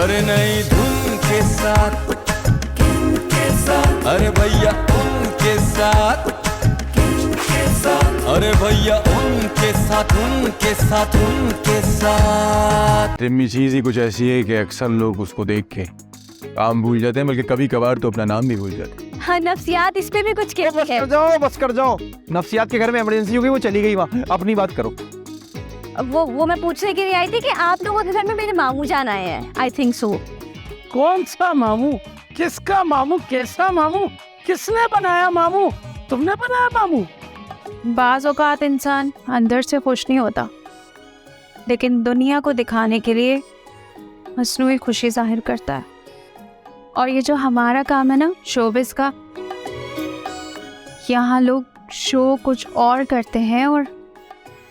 अरे नई धुन के साथ, किनके साथ, अरे भैया उनके साथ, किनके साथ, अरे भैया उनके साथ, उनके साथ, उनके साथ। टिम्मी चीज ही कुछ ऐसी है कि अक्सर लोग उसको देख के काम भूल जाते हैं, बल्कि कभी कभार तो अपना नाम भी भूल जाते हैं। हाँ, नफ्सियात इस पे भी कुछ कहते हैं। बस कर जाओ। नफ्सियात के घर में इमरजेंसी हो गई, वो चली गई वहाँ। अपनी बात करो। वो मैं पूछने के लिए आई थी कि आप लोगों के घर में मेरे मामू जान आए हैं। I think so. कौन सा मामू? किसका मामू? कैसा मामू? किसने बनाया मामू? तुमने बनाया मामू? बाज़ औक़ात इंसान अंदर से खुश नहीं होता, लेकिन दुनिया को दिखाने के लिए मसनूई खुशी जाहिर करता है। और ये जो हमारा काम है ना, शोबिस का, यहाँ लोग शो कुछ और करते हैं और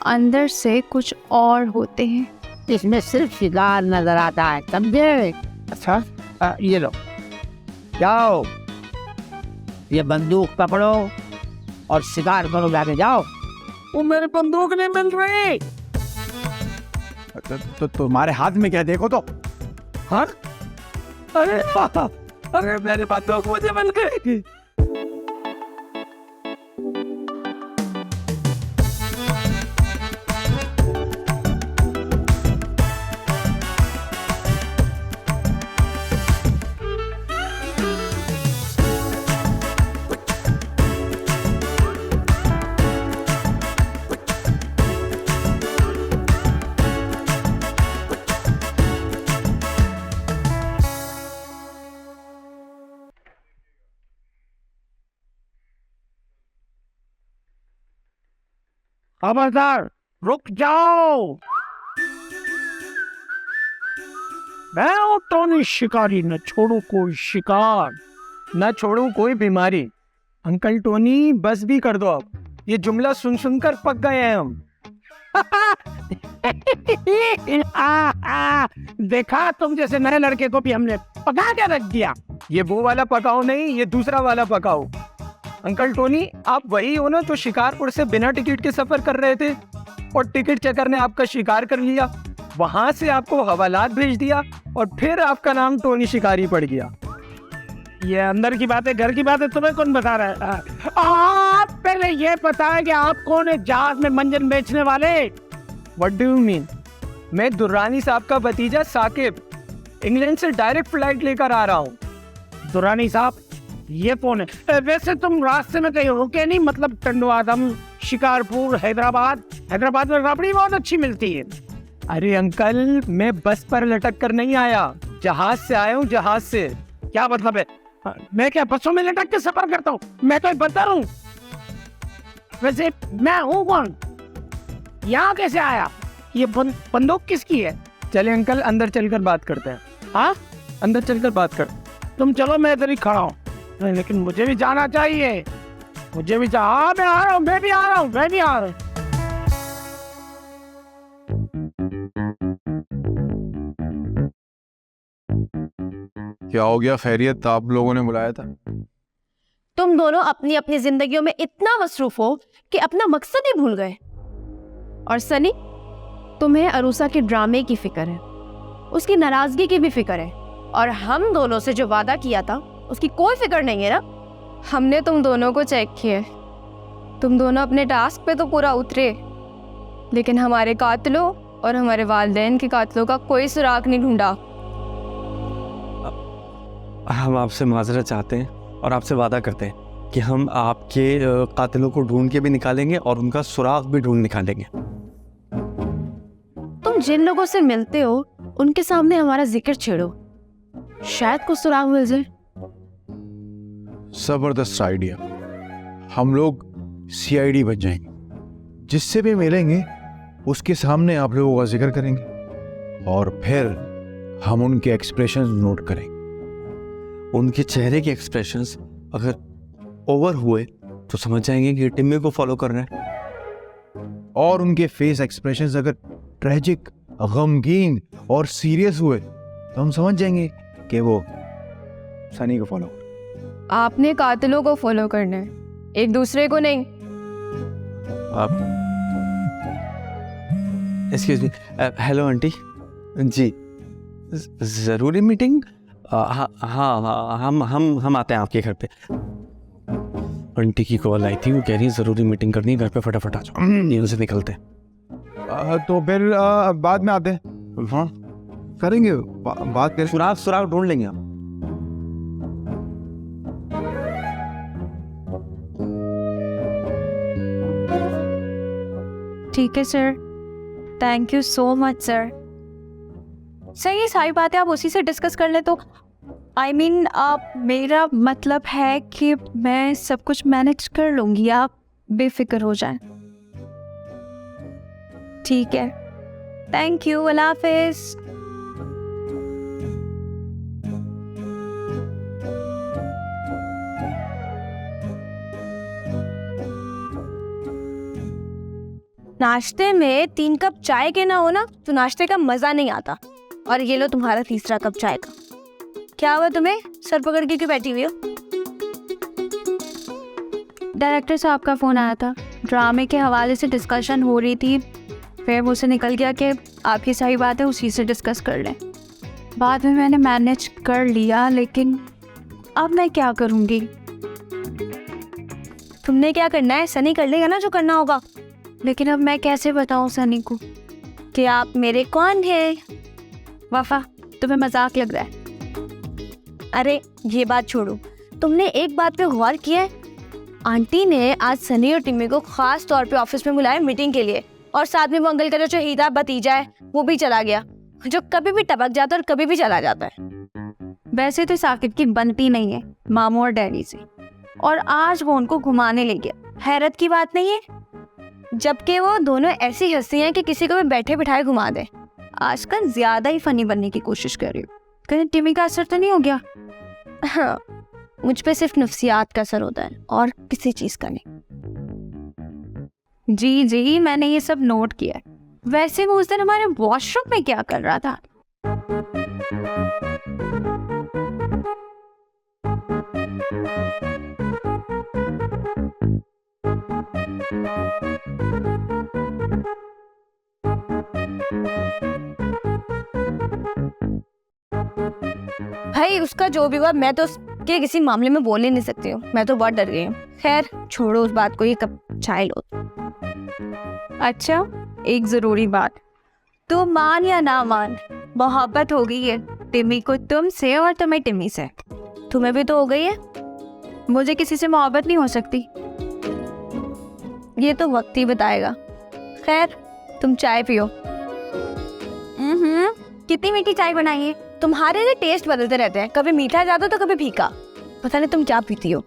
अंदर से कुछ और होते हैं। इसमें सिर्फ शिकार नजर आता है, समझे? अच्छा, ये लो, जाओ, ये बंदूक पकड़ो और शिकार करो, जाके जाओ। वो मेरी बंदूक नहीं मिल रही। तो तुम्हारे हाथ में क्या, देखो तो। हाँ? अरे पापा, अरे मेरी बंदूक मुझे मिल गई। खबरदार, रुक जाओ। मैं हूँ टोनी शिकारी, न छोड़ू कोई शिकार, न छोड़ू कोई बीमारी। अंकल टोनी, बस भी कर दो अब। ये जुमला सुन सुनकर पक गए हैं हम। देखा, तुम जैसे नए लड़के को भी हमने पका के रख दिया। ये वो वाला पकाओ नहीं, ये दूसरा वाला पकाओ। अंकल टोनी, आप वही हो ना जो शिकारपुर से बिना टिकट के सफर कर रहे थे और टिकट चेकर ने आपका शिकार कर लिया, वहां से आपको हवालात भेज दिया और फिर आपका नाम टोनी शिकारी पड़ गया। ये अंदर की बातें, घर की बातें तुम्हें कौन बता रहा है? आप पहले ये बताएं कि आप कौन है जहाज में मंजन बेचने वाले? What do you mean? मैं दुर्रानी साहब का भतीजा साकिब, इंग्लैंड से डायरेक्ट फ्लाइट लेकर आ रहा हूँ। दुर्रानी साहब, ये कौन है? वैसे तुम रास्ते में कहीं रुके नहीं? मतलब टंडो आदम, शिकारपुर, हैदराबाद। हैदराबाद में रबड़ी बहुत अच्छी मिलती है। अरे अंकल, मैं बस पर लटक कर नहीं आया, जहाज से आया हूँ, जहाज से। क्या मतलब है? मैं क्या बसों में लटक के सफर करता हूँ? मैं कोई बंदर हूँ? वैसे मैं हूँ कौन? यहाँ कैसे आया? ये बंदूक किसकी है? चले अंकल, अंदर चलकर बात करते हैं। हाँ, अंदर चलकर बात कर। तुम चलो, मैं इधर ही खड़ा हूँ। नहीं, लेकिन मुझे भी जाना चाहिए। मुझे भी हाँ, मैं आ रहा हूँ, मैं भी आ रहा हूँ, मैं भी आ रहा हूँ। क्या हो गया? खैरियत? आप लोगों ने बुलाया था? तुम दोनों अपनी अपनी जिंदगियों में इतना मसरूफ हो कि अपना मकसद ही भूल गए। और सनी, तुम्हें अरूसा के ड्रामे की फिक्र है, उसकी नाराजगी की भी फिक्र है, और हम दोनों से जो वादा किया था उसकी कोई फिक्र नहीं है ना? हमने तुम दोनों को चेक किया, तुम दोनों अपने टास्क पे तो पूरा उतरे, लेकिन हमारे कातिलों और हमारे वालिदैन के कातिलों का कोई सुराग नहीं ढूंढा। हम आपसे माजरत चाहते हैं और आपसे वादा करते हैं कि हम आपके कातिलों को ढूंढ के भी निकालेंगे और उनका सुराग भी ढूंढ निकालेंगे। तुम जिन लोगों से मिलते हो उनके सामने हमारा जिक्र छेड़ो, शायद कुछ सुराग मिल जाए। जबरदस्त आइडिया। हम लोग सीआईडी बन जाएंगे, जिससे भी मिलेंगे उसके सामने आप लोगों का जिक्र करेंगे और फिर हम उनके एक्सप्रेशंस नोट करेंगे। उनके चेहरे के एक्सप्रेशंस अगर ओवर हुए तो समझ जाएंगे कि टिम्मी को फॉलो कर रहे हैं, और उनके फेस एक्सप्रेशंस अगर ट्रेजिक, गमगीन और सीरियस हुए तो हम समझ जाएंगे कि वो सनी को फॉलो। आपने कातिलों को फॉलो करना है, एक दूसरे को नहीं। आप एक्सक्यूज मी, हेलो आंटी जी, ज़रूरी मीटिंग? हाँ हाँ हाँ, हम आते हैं आपके घर पे। आंटी की कॉल आई थी, वो कह रही है ज़रूरी मीटिंग करनी है, घर पे फटाफट आ जाओ, यहाँ से निकलते हैं। तो फिर बाद में आते हैं। हाँ करेंगे बात करें। सुराग ढूंढ लेंगे आप। ठीक है sir, thank you so much sir. Sir ये सारी बातें आप उसी से डिस्कस कर ले तो I mean, आप मेरा मतलब है कि मैं सब कुछ मैनेज कर लूँगी, आप बेफिक्र हो जाएं। ठीक है, थैंक यू, अल्लाह हाफिज़। नाश्ते में 3 कप चाय के ना हो ना तो नाश्ते का मजा नहीं आता। और ये लो तुम्हारा तीसरा कप चाय का। क्या हुआ तुम्हें, सर पकड़ के क्यों बैठी हुई हो? डायरेक्टर साहब का फ़ोन आया था, ड्रामे के हवाले से डिस्कशन हो रही थी, फिर मुझसे निकल गया कि आपकी सही बात है उसी से डिस्कस कर लें। बाद में मैंने मैनेज कर लिया, लेकिन अब मैं क्या करूँगी? तुमने क्या करना है, सनी कर लेगा ना जो करना होगा। लेकिन अब मैं कैसे बताऊँ सनी को कि आप मेरे कौन हैं? वफा, तुम्हें मजाक लग रहा है? अरे ये बात छोड़ो, तुमने एक बात पे गौर किया है? आंटी ने आज सनी और टिम्मी को खास तौर पे ऑफिस में बुलाया मीटिंग के लिए, और साथ में मंगल का जो हीरा भतीजा है वो भी चला गया, जो कभी भी टपक जाता है और कभी भी चला जाता है। वैसे तो साकिब की बनती नहीं है मामू और डैडी से, और आज वो उनको घुमाने ले गया। हैरत की बात नहीं है, जबकि वो दोनों ऐसी हंसी हैं कि किसी को भी बैठे बिठाए घुमा दे। आजकल ज्यादा ही फनी बनने की कोशिश कर रही हूँ। कहीं टिम्मी का असर तो नहीं हो गया? हाँ, मुझ पे सिर्फ नफ्सियात का असर होता है और किसी चीज का नहीं। जी मैंने ये सब नोट किया है। वैसे वो उस दिन हमारे वॉशरूम में क्या कर रहा था? भाई उसका जो भी हुआ, मैं तो उसके किसी मामले में बोल ही नहीं सकती हूँ। मैं तो बहुत डर गई हूँ। खैर छोड़ो उस बात को, ये कब चाय लो। अच्छा, एक जरूरी बात, तो मान या ना मान, मोहब्बत हो गई है टिम्मी को तुमसे और तुम्हें टिम्मी से। तुम्हें भी तो हो गई है। मुझे किसी से मोहब्बत नहीं हो सकती। ये तो वक्त ही बताएगा। खैर तुम चाय पियो। कितनी मीठी चाय बनाई है? तुम्हारे लिए टेस्ट बदलते रहते हैं, कभी मीठा ज्यादा तो कभी फीका। पता नहीं तुम क्या पीती हो,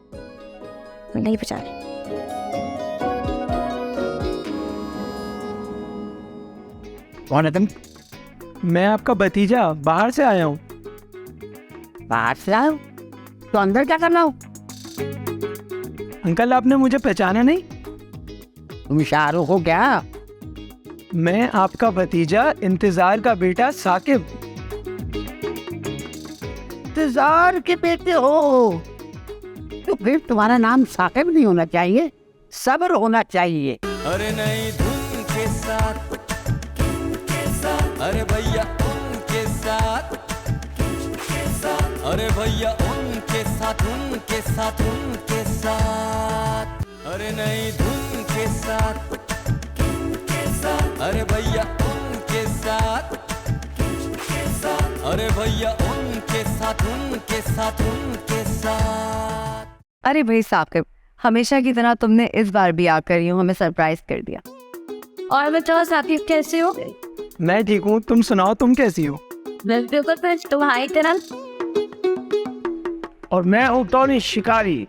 नहीं पता। कौन है तुम? मैं आपका भतीजा, बाहर से आया हूँ। बाहर से आओ तो अंदर क्या करना हो? अंकल आपने मुझे पहचाना नहीं? तुम शाहरुख हो क्या? मैं आपका भतीजा, इंतजार का बेटा साकिब। इंतजार के बेटे हो तो फिर तुम्हारा नाम साकिब नहीं होना चाहिए, सब्र होना चाहिए। अरे नई धुन के साथ, अरे भैया उनके साथ, अरे भैया उनके साथ, उनके साथ, उनके साथ, अरे नई धुन के साथ, अरे भैया उनके साथ, अरे भैया उनके साथ, उनके साथ, उनके साथ। अरे भाई साकिब, हमेशा की तरह तुमने इस बार भी आकर यूं हमें सरप्राइज कर दिया। और बताओ साकिब कैसे हो? मैं ठीक हूँ, तुम सुनाओ, तुम कैसी हो? बिल्कुल तुम्हारी तरह। और मैं हूँ टोनी शिकारी,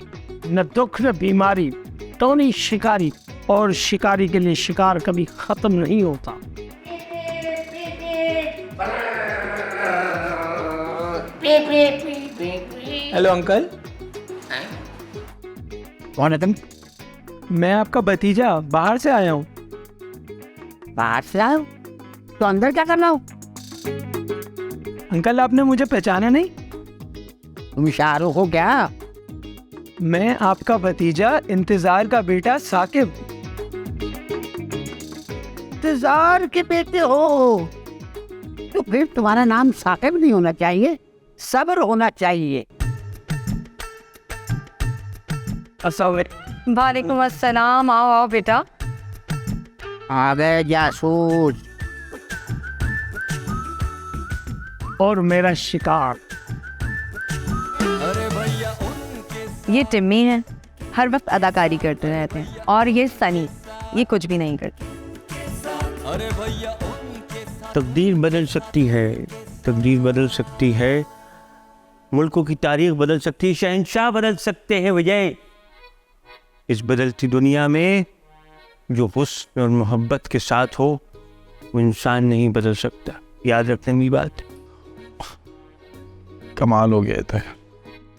न दुख न बीमारी, टोनी शिकारी। और शिकारी के लिए शिकार कभी खत्म नहीं होता। Hello uncle. कौन है तुम? मैं आपका भतीजा, बाहर से आया हूँ। बाहर से आओ तो अंदर क्या करना हो? अंकल आपने मुझे पहचाना नहीं? तुम शाहरुख हो क्या? मैं आपका भतीजा, इंतजार का बेटा साकिब। इंतजार के बेटे हो तो फिर तुम्हारा नाम साकिब नहीं होना चाहिए, सब्र होना चाहिए। वालेकुम अस्सलाम। आओ आओ बेटा। आ गए जासूस और मेरा शिकार। अरे भैया उनके ये टिम्मी है, हर वक्त अदाकारी करते रहते हैं। और ये सनी, ये कुछ भी नहीं करते। अरे भैया उनके साथ तकदीर बदल सकती है, तकदीर बदल सकती है, मुल्कों की तारीख बदल सकती है, शहंशाह बदल सकते हैं विजय। इस बदलती दुनिया में जो हुस्न और मोहब्बत के साथ हो वो इंसान नहीं बदल सकता। याद रखने की बात। कमाल हो गया था।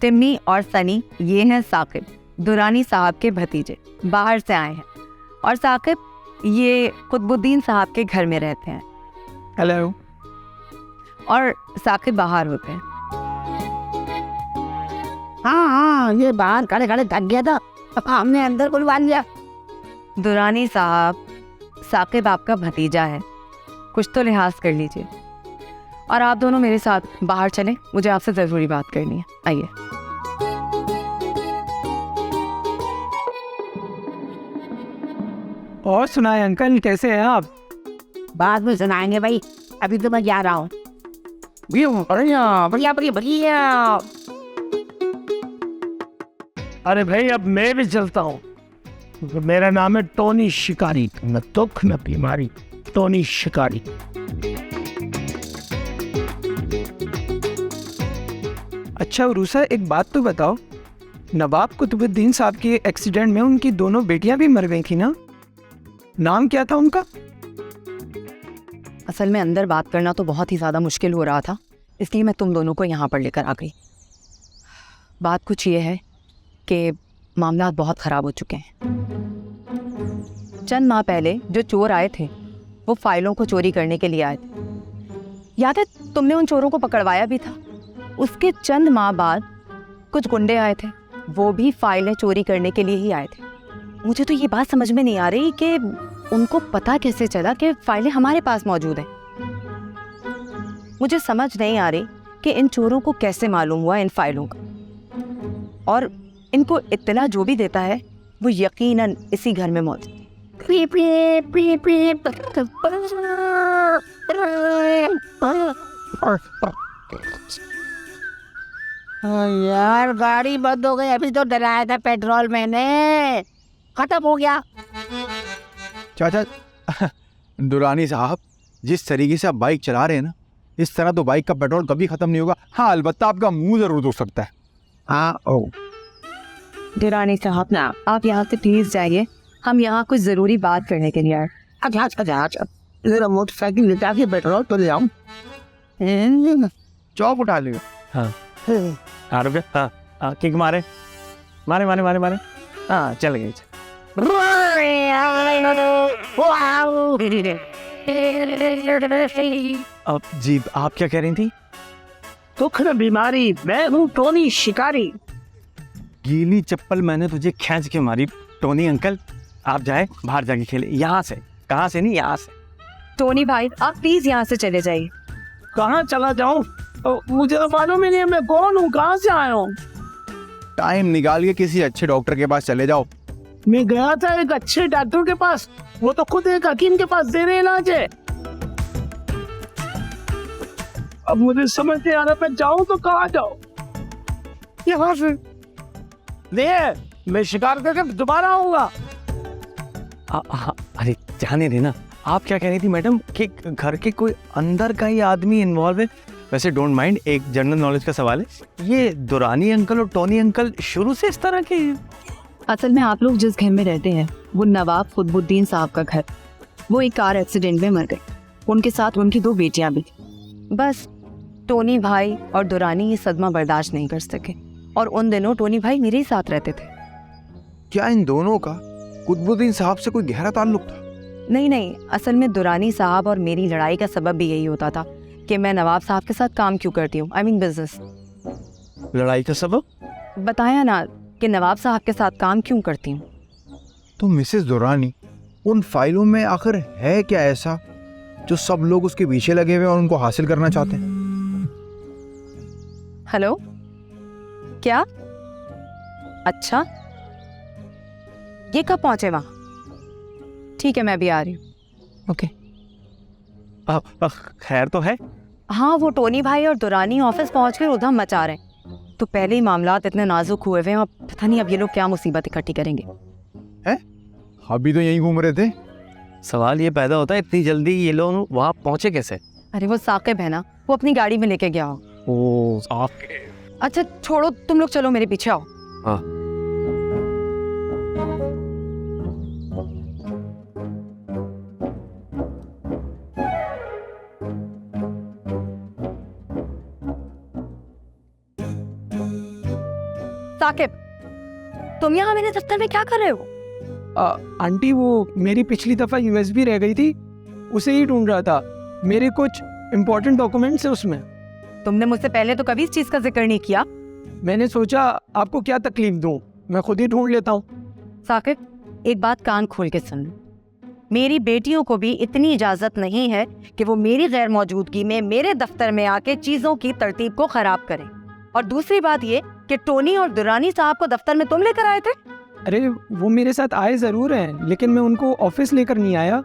टिम्मी और सनी ये हैं साकिब, दुरानी साहब के भतीजे, बाहर से आए हैं। और साकिब ये कुतुबुद्दीन साहब के घर में रहते हैं। हेलो। और साकिब बाहर होते हैं। हाँ, ये बाहर खड़े खड़े थक गया था, हमने अंदर बुलवा लिया। दुरानी साहब, साकिब आपका भतीजा है, कुछ तो लिहाज कर लीजिए। और आप दोनों मेरे साथ बाहर चलें, मुझे आपसे ज़रूरी बात करनी है। आइए। और सुनाए अंकल, कैसे हैं आप? बाद में सुनाएंगे भाई, अभी तो मैं जा रहा हूँ। बढ़िया बढ़िया बढ़िया बढ़िया। अरे भाई अब मैं भी चलता हूँ। मेरा नाम है टोनी शिकारी, न दुख न बीमारी, टोनी शिकारी। अच्छा उरूसा, एक बात तो बताओ, नवाब कुतुबुद्दीन साहब के एक्सीडेंट में उनकी दोनों बेटियां भी मर गई थी ना? नाम क्या था उनका? असल में अंदर बात करना तो बहुत ही ज़्यादा मुश्किल हो रहा था, इसलिए मैं तुम दोनों को यहाँ पर लेकर आ गई। बात कुछ ये है कि मामला बहुत ख़राब हो चुके हैं। चंद माह पहले जो चोर आए थे वो फाइलों को चोरी करने के लिए आए थे। याद है, तुमने उन चोरों को पकड़वाया भी था। उसके चंद माह बाद कुछ गुंडे आए थे, वो भी फाइलें चोरी करने के लिए ही आए थे। मुझे तो ये बात समझ में नहीं आ रही कि उनको पता कैसे चला कि फाइलें हमारे पास मौजूद हैं। मुझे समझ नहीं आ रही कि इन चोरों को कैसे मालूम हुआ इन फाइलों का। और इनको इत्तला जो भी देता है वो यकीनन इसी घर में मौजूद है। यार गाड़ी बंद हो गई, अभी तो डलाया था पेट्रोल मैंने, खत्म हो गया। चाचा दुरानी साहब, जिस तरीके से आप बाइक चला रहे हैं ना, इस तरह तो बाइक का पेट्रोल कभी खत्म नहीं होगा। हाँ, अलबत्ता आपका मुंह जरूर दुख सकता है। हाँ ओ दुरानी साहब ना, आप यहाँ से प्लीज जाइए, हम यहाँ कुछ ज़रूरी बात करने के लिए आए। अच्छा अच्छा अच्छा, जरा मोटरसाइकिल लेटा के पेट्रोल तो ले आऊँ। चौक उठा लेगा। हाँ हाँ, किक मारे मारे मारे मारे मारे, हाँ चल गई। अब जी आप क्या कह रही थी? दुख न बीमारी, मैं हूँ टोनी शिकारी। गीली चप्पल मैंने तुझे खींच के मारी। टोनी अंकल आप जाए बाहर जाके खेले, यहाँ से, कहाँ से नहीं, यहाँ से। टोनी भाई आप प्लीज यहाँ से चले जाइए। कहाँ चला जाऊँ? मुझे तो मालूम ही नहीं है मैं कौन हूँ, कहाँ से आया हूँ। टाइम निकाल के किसी अच्छे डॉक्टर के पास चले जाओ। मैं गया था एक अच्छे डॉक्टर के पास, वो तो खुद एक हकीम के पास दे रहे इलाज है। अब मुझे समझ नहीं आ रहा मैं जाऊँ तो कहाँ जाऊँ। यहाँ से मैं शिकार करके दोबारा आऊंगा। अरे जाने देना। आप क्या कह रही थी मैडम कि घर के कोई अंदर का ही आदमी इन्वॉल्व है? वैसे डोंट माइंड, एक जनरल नॉलेज का सवाल है, ये दुरानी अंकल और टोनी अंकल शुरू से इस तरह के हैं? असल में आप लोग जिस घर में रहते हैं वो नवाब कुतुबुद्दीन साहब का घर। वो एक कार एक्सीडेंट में मर गए, उनके साथ उनकी 2 बेटियां भी थी। बस टोनी भाई और दुरानी ये सदमा बर्दाश्त नहीं कर सके और उन दिनों टोनी भाई मेरे ही साथ रहते थे। क्या इन दोनों का कुतुबुद्दीन साहब से कोई गहरा ताल्लुक था? नहीं, असल में दुरानी साहब और मेरी लड़ाई का सबब भी यही होता था कि मैं नवाब साहब के साथ काम क्यों करती हूँ, आई मीन बिजनेस। लड़ाई का सबब? बताया ना कि नवाब साहब के साथ काम क्यों करती हूँ। तो मिसेस दुरानी, उन फाइलों में आखिर है क्या ऐसा जो सब लोग उसके पीछे लगे हुए हैं और उनको हासिल करना चाहते हैं। हेलो, क्या? अच्छा, ये कब पहुंचे वहां? ठीक है, मैं भी आ रही हूँ। ओके। खैर तो है? हाँ, वो टोनी भाई और दुरानी ऑफिस पहुंच कर उधम मचा रहे हैं। तो पहले ही मामलात इतने नाजुक हुए हुए हैं और पता नहीं अब ये लोग क्या मुसीबत इकट्ठी करेंगे। हैं? अभी तो यहीं घूम रहे थे। सवाल ये पैदा होता है इतनी जल्दी ये लोग वहाँ पहुँचे कैसे? अरे वो साकिब है ना, वो अपनी गाड़ी में लेके गया हो। ओ, अच्छा छोड़ो, तुम लोग चलो मेरे पीछे आओ। हाँ। साकिब, तुम यहाँ मेरे दफ्तर में क्या कर रहे हो? आंटी, वो मेरी पिछली दफा यूएसबी रह गई थी, उसे ही ढूंढ रहा था। मेरे कुछ इम्पोर्टेंट डॉक्यूमेंट्स है उसमें। तुमने मुझसे पहले तो कभी इस चीज का जिक्र नहीं किया। मैंने सोचा आपको क्या तकलीफ दूं, मैं खुद ही ढूंढ लेता हूँ। साकिब, एक बात कान खोल के सुन लो, मेरी बेटियों को भी इतनी इजाजत नहीं है कि वो मेरी गैर मौजूदगी में मेरे दफ्तर में आके चीजों की तरतीब को खराब करें। और दूसरी बात ये कि टोनी और दुरानी साहब को दफ्तर में तुम लेकर आए थे। अरे वो मेरे साथ आए ज़रूर हैं, लेकिन मैं उनको ऑफिस लेकर नहीं आया।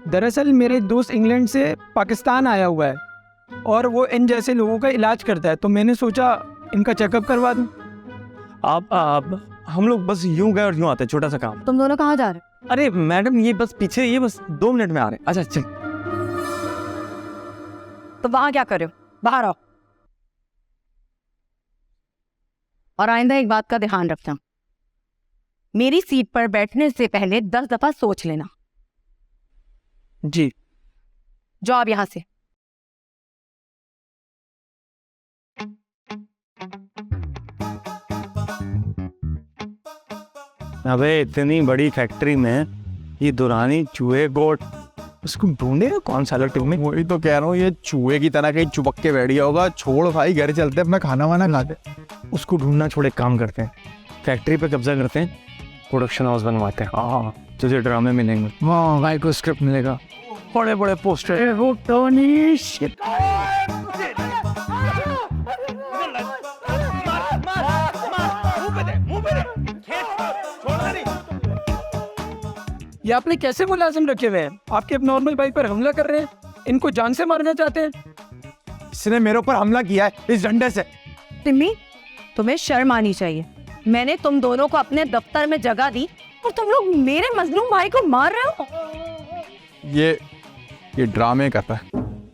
दरअसल मेरे दोस्त इंग्लैंड से पाकिस्तान आया हुआ है और वो इन जैसे लोगों का इलाज करता है, तो मैंने सोचा इनका चेकअप करवा दूं। आप हम लोग बस यूं गए और यूं आते, छोटा सा काम। तुम दोनों कहाँ जा रहे हो? अरे मैडम, ये बस पीछे, ये बस 2 मिनट में आ रहे हैं। अच्छा चल। तो वहां क्या कर रहे हो? बाहर आओ। और आइंदा एक बात का ध्यान रखना, मेरी सीट पर बैठने से पहले 10 दफा सोच लेना। जी। जाओ अब यहां से। अबे इतनी बड़ी फैक्ट्री में ये दुरानी चूहे गोट, उसको ढूंढेगा कौन सा अलग टीम में? वही तो कह रहा हूँ, ये चूहे की तरह कहीं चिपक के बैठ गया होगा। छोड़ भाई, घर चलते अपना खाना वाना खाते। उसको ढूंढना छोड़े, काम करते हैं, फैक्ट्री पे कब्जा करते हैं, प्रोडक्शन हाउस बनवाते हैं। हाँ, तुझे ड्रामे मिलेंगे, वहाँ भाई को स्क्रिप्ट मिलेगा, बड़े बड़े पोस्टर। वो टोनी ये आपने कैसे मुलाजिम रखे हुए हैं? आपके अब नॉर्मल भाई पर हमला कर रहे हैं, इनको जान से मारना चाहते हैं। इसने मेरे ऊपर हमला किया है इस डंडे से। टिम्मी, तुम्हें शर्म आनी चाहिए। मैंने तुम दोनों को अपने दफ्तर में जगह दी और तुम लोग मेरे मजलूम भाई को मार रहे हो। ये ड्रामे करता है,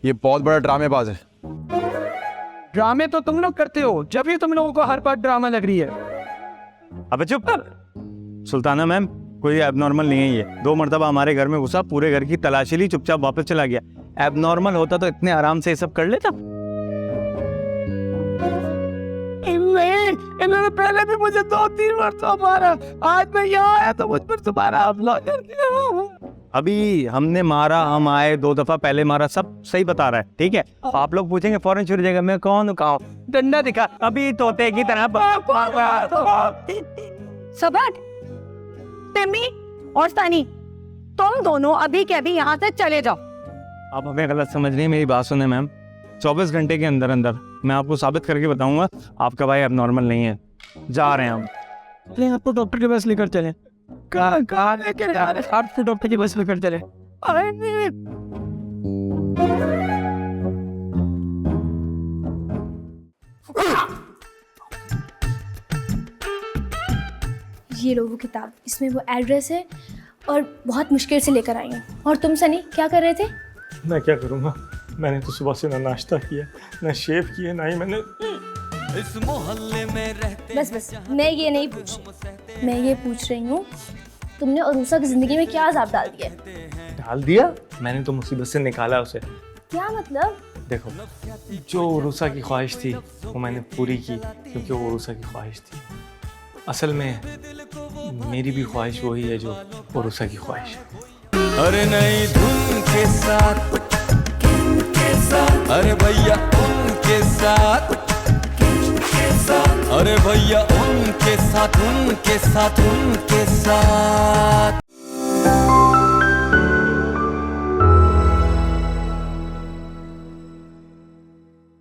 ये बहुत बड़ा ड्रामेबाज है। ड्रामे तो तुम लोग करते हो, जब भी तुम लोगों को हर बात ड्रामा लग रही है। अबे चुप। सुल्ताना मैम, कोई एबनॉर्मल नहीं है ये। 2 मरतबा हमारे घर में घुसा, पूरे घर की तलाशी ली, चुपचाप वापस चला गया। एबनॉर्मल होता तो इतने आराम से ये सब कर लेता। इन्होंने पहले भी मुझे 2-3 मरतबा मारा, आज मैं यहाँ आया तो मुझ पर दोबारा हमला कर दिया। अभी हमने मारा, हम आए, 2 दफा पहले मारा, सब सही बता रहा है, ठीक है? आप लोग पूछेंगे फौरन छुड़ जाएगा, मैं कौन हूँ, कहाँ हूँ? डंडा दिखा, अभी तोते की तरह। सबट, टिम्मी और सनी, तुम दोनों अभी के अभी यहाँ से चले जाओ। आप हमें गलत समझ रही हैं, मेरी बात सुने मैम। 24 घंटे के अंदर अंदर मैं आपको साबित करके बताऊंगा आपका भाई एबनॉर्मल नहीं है। जा रहे हैं हम। चलें, आपको डॉक्टर के पास लेकर चलें। कहाँ लेकर जा रहे हैं? आपको डॉक्टर के पास लेकर चलें। ये लो वो किताब, इसमें वो एड्रेस है और बहुत मुश्किल से लेकर आई हूँ। और तुम सनी क्या कर रहे थे? मैं क्या करूँगा, मैंने तो सुबह से ना नाश्ता किया, ना शेव किया, ना ही मैंने। इस मोहल्ले में रहते। बस मैं ये नहीं पूछ रही, मैं ये पूछ रही हूँ तुमने अरूसा की जिंदगी में क्या अजाब डाल दिया? डाल दिया? मैंने तो मुसीबत से निकाला उसे। क्या मतलब? देखो, जो उरूसा की ख्वाहिश थी वो मैंने पूरी की, क्योंकि वो उरूसा की ख्वाहिश थी। असल में मेरी भी ख्वाहिश वही है जो उरूसा की ख्वाहिश है। अरे नई धुन के साथ, अरे भैया उनके साथ, अरे भैया उनके साथ, उनके साथ, उनके साथ।